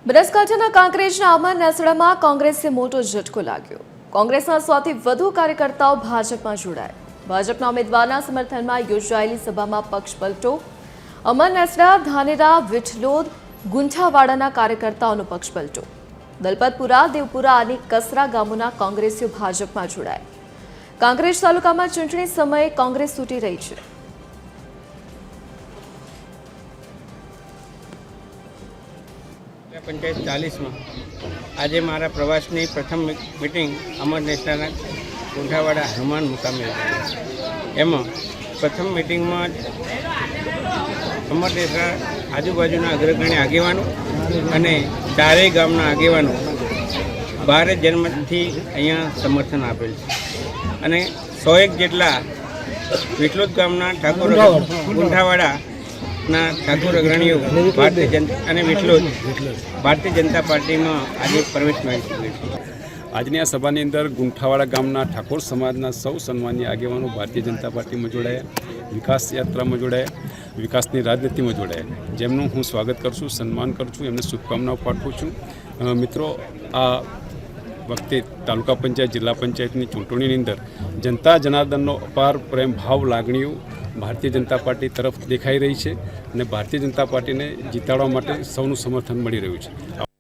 બનાસકાંઠાના કાંકરેજના અમર નેસડામાં કોંગ્રેસને મોટો ઝટકો લાગ્યો। કોંગ્રેસના 100થી વધુ કાર્યકર્તાઓ ભાજપમાં જોડાયા। ભાજપના ઉમેદવારના સમર્થનમાં યોજાયેલી સભામાં પક્ષ પલટો। અમર નેસડા, ધાનેરા, વિઠલોદ, ગુંઠાવાડાના કાર્યકર્તાઓનો પક્ષ પલટો। દલપતપુરા, દેવપુરા અને કસરા ગામોના કોંગ્રેસીઓ ભાજપમાં જોડાયા। કાંકરેજ તાલુકામાં ચૂંટણી સમયે કોંગ્રેસ તૂટી રહી છે। પંચાયત 40માં આજે મારા પ્રવાસની પ્રથમ મીટિંગ અમર નેસડાના ગુંઠાવાડા હનુમાન મુકામે હતી। એમાં પ્રથમ મિટિંગમાં અમર નેસડા આજુબાજુના અગ્રગણ્ય આગેવાનો અને ચારેય ગામના આગેવાનો ભારે જન્મથી અહીંયા સમર્થન આપેલ છે અને 101 જેટલા વિઠલોદ ગામના ઠાકોર ગુંઠાવાડા ના ઠાકોર અગ્રણીઓ ભારતીય જનતા અને વિઠલોદ ભારતીય જનતા પાર્ટીમાં આજે પ્રવેશ મેળવી ચૂક્યો છે। આજની આ સભાની અંદર ગુંઠાવાડા ગામના ઠાકોર સમાજના સૌ સન્માનીય આગેવાનો ભારતીય જનતા પાર્ટીમાં જોડાયા, વિકાસ યાત્રામાં જોડાયા, વિકાસની રાજનીતિમાં જોડાયા, જેમનું હું સ્વાગત કરું છું, સન્માન કરું છું, એમને શુભકામનાઓ પાઠવું છું। મિત્રો, આ વખતે તાલુકા પંચાયત, જિલ્લા પંચાયતની ચૂંટણીની અંદર જનતા જનાર્દનનો અપાર પ્રેમ ભાવ, લાગણીઓ ભારતીય જનતા પાર્ટી તરફ દેખાઈ રહી છે અને ભારતીય જનતા પાર્ટીને જીતાડવા માટે સૌનું સમર્થન મળી રહ્યું છે।